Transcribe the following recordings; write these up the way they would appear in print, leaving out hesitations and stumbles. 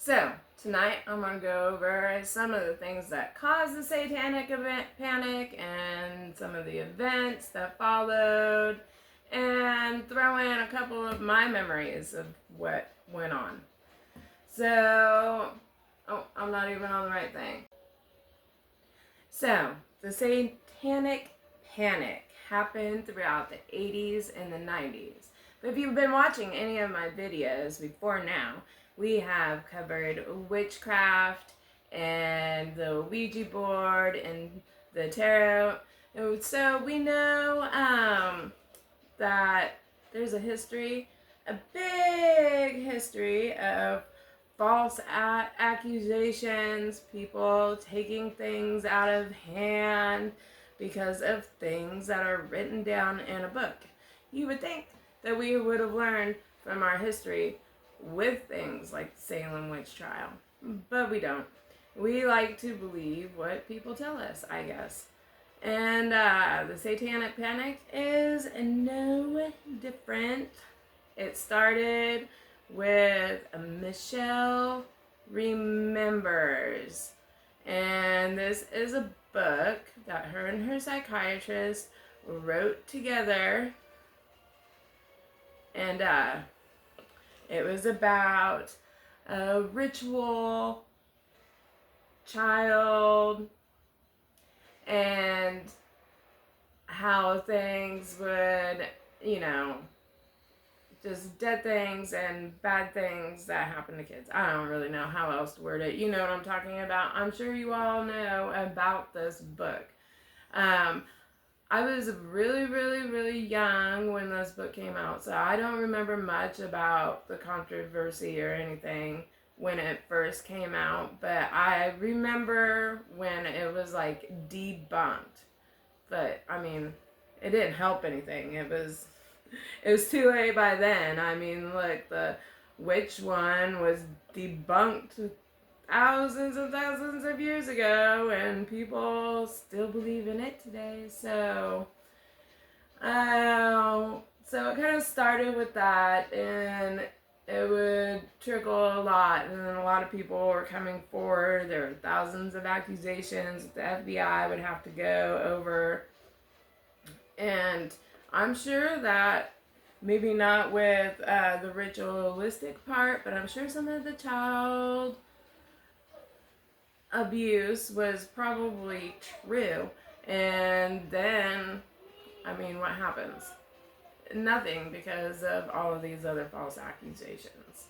So, tonight I'm going to go over some of the things that caused the Satanic Panic and some of the events that followed, and throw in a couple of my memories of what went on. So, I'm not even on the right thing. So, the Satanic Panic happened throughout the 80s and the 90s. But if you've been watching any of my videos before now, we have covered witchcraft and the Ouija board and the tarot. And so we know that there's a history, a big history of false accusations, people taking things out of hand because of things that are written down in a book. You would think that we would have learned from our history with things like the Salem witch trial, but we don't. We like to believe what people tell us, I guess. And the Satanic Panic is no different. It started with Michelle Remembers. And this is a book that her and her psychiatrist wrote together. And it was about a ritual child and how things would, just dead things and bad things that happen to kids. I don't really know how else to word it. You know what I'm talking about. I'm sure you all know about this book. I was really, really, really young when this book came out, so I don't remember much about the controversy or anything when it first came out, but I remember when it was like debunked. But I mean, it didn't help anything. It was too late by then. I mean, look, the witch one was debunked thousands and thousands of years ago, and people still believe in it today. So it kind of started with that, and it would trickle a lot, and then a lot of people were coming forward. There were thousands of accusations the FBI would have to go over, and I'm sure that maybe not with the ritualistic part, but I'm sure some of the child abuse was probably true. And then, I mean, what happens? Nothing, because of all of these other false accusations.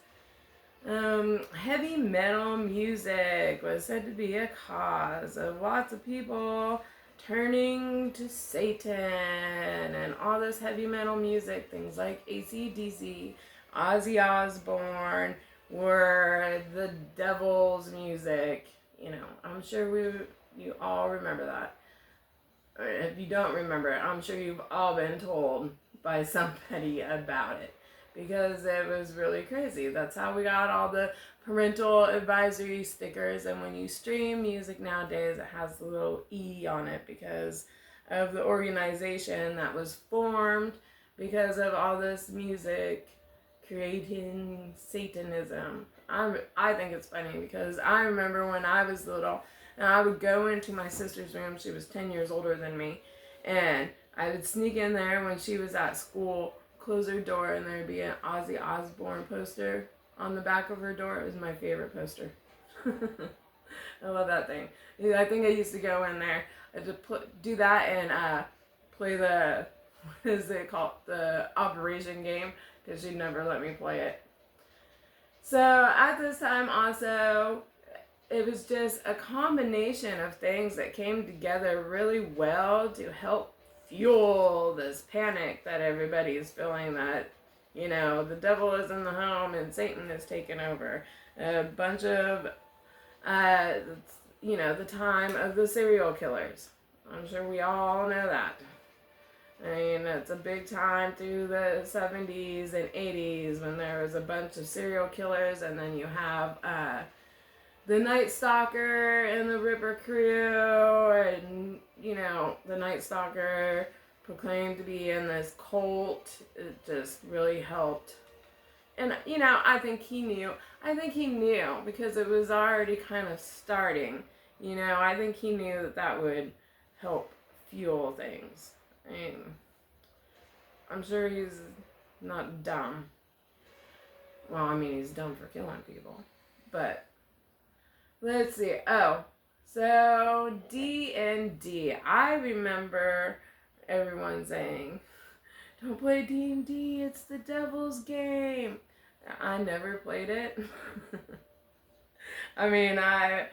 Heavy metal music was said to be a cause of lots of people turning to Satan, and all this heavy metal music, things like AC/DC, Ozzy Osbourne, were the devil's music. I'm sure you all remember that. Or if you don't remember it, I'm sure you've all been told by somebody about it, because it was really crazy. That's how we got all the parental advisory stickers, and when you stream music nowadays, it has the little E on it because of the organization that was formed because of all this music creating Satanism. I think it's funny because I remember when I was little and I would go into my sister's room. She was 10 years older than me, and I would sneak in there when she was at school, close her door, and there'd be an Ozzy Osbourne poster on the back of her door. It was my favorite poster. I love that thing. I think I used to go in there to do that and play the, what is it called, the Operation game, because she'd never let me play it. So at this time also, it was just a combination of things that came together really well to help fuel this panic that everybody is feeling, that, the devil is in the home and Satan is taking over. A bunch of, the time of the serial killers. I'm sure we all know that. I mean, it's a big time through the 70s and 80s when there was a bunch of serial killers, and then you have the Night Stalker and the Ripper Crew, and, the Night Stalker proclaimed to be in this cult. It just really helped And, you know, I think he knew. I think he knew because it was already kind of starting. You know, I think he knew that that would help fuel things. I mean, I'm sure he's not dumb. Well, I mean, he's dumb for killing people. But, let's see. Oh, so D&D. I remember everyone saying, don't play D&D, it's the devil's game. I never played it. I mean, I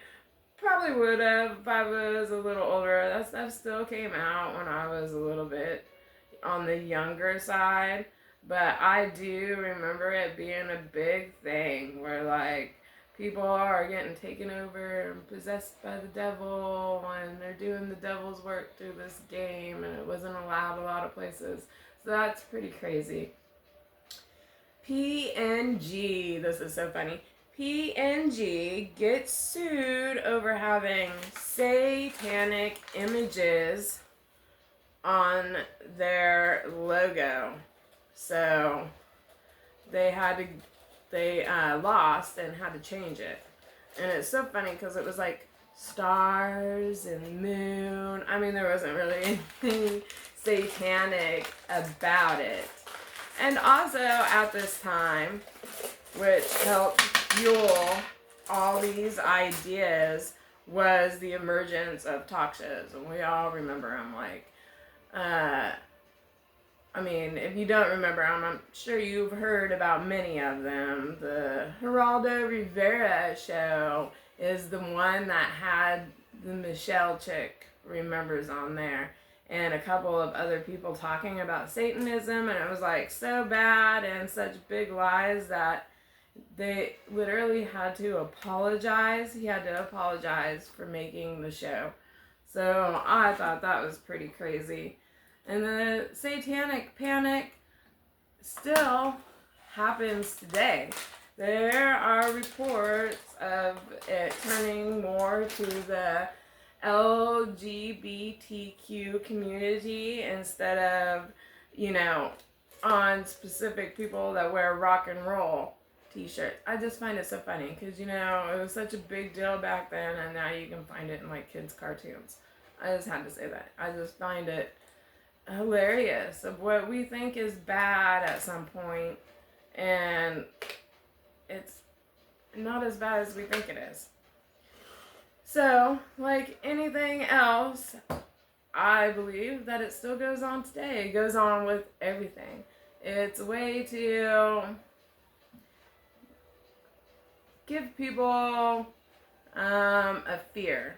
probably would have if I was a little older. That stuff still came out when I was a little bit on the younger side. But I do remember it being a big thing where, like, people are getting taken over and possessed by the devil and they're doing the devil's work through this game, and it wasn't allowed a lot of places. So that's pretty crazy. PNG, this is so funny. PNG gets sued over having satanic images on their logo. So they lost and had to change it. And it's so funny because it was like stars and moon. I mean, there wasn't really anything satanic about it. And also at this time, which helped fuel all these ideas, was the emergence of talk shows. And we all remember them. Like, I mean, if you don't remember them, I'm sure you've heard about many of them. The Geraldo Rivera show is the one that had the Michelle chick remembers on there, and a couple of other people talking about Satanism, and it was like so bad and such big lies that they literally had to apologize. He had to apologize for making the show. So I thought that was pretty crazy. And the Satanic Panic still happens today. There are reports of it turning more to the LGBTQ community instead of, you know, on specific people that wear rock and roll t-shirts. I just find it so funny because, you know, it was such a big deal back then, and now you can find it in like kids' cartoons. I just had to say that. I just find it hilarious of what we think is bad at some point, and it's not as bad as we think it is. So, like anything else, I believe that it still goes on today. It goes on with everything. It's a way to give people a fear.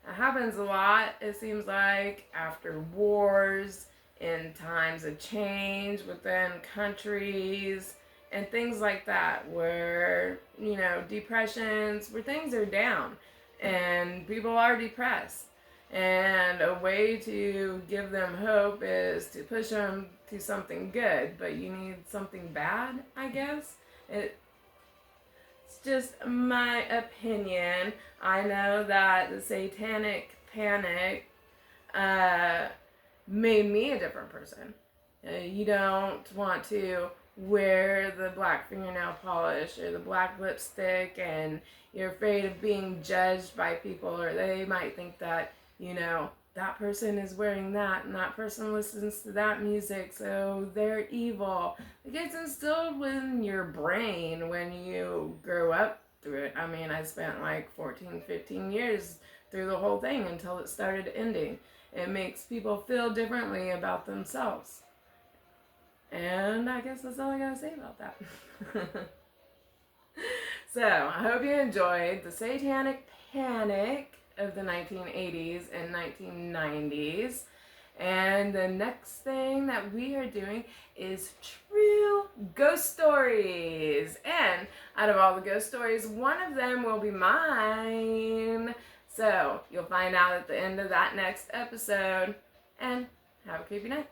It happens a lot, it seems like, after wars, in times of change within countries, and things like that, where, you know, depressions, where things are down, and people are depressed. And a way to give them hope is to push them to something good, but you need something bad, I guess. It's just my opinion. I know that the Satanic Panic made me a different person. You don't want to wear the black fingernail polish or the black lipstick, and you're afraid of being judged by people, or they might think that, you know, that person is wearing that and that person listens to that music, so they're evil. It gets instilled in your brain when you grow up through it. I mean, I spent like 14, 15 years through the whole thing until it started ending. It makes people feel differently about themselves. And I guess that's all I gotta say about that. So, I hope you enjoyed the Satanic Panic of the 1980s and 1990s. And the next thing that we are doing is true ghost stories. And out of all the ghost stories, one of them will be mine. So, you'll find out at the end of that next episode. And have a creepy night.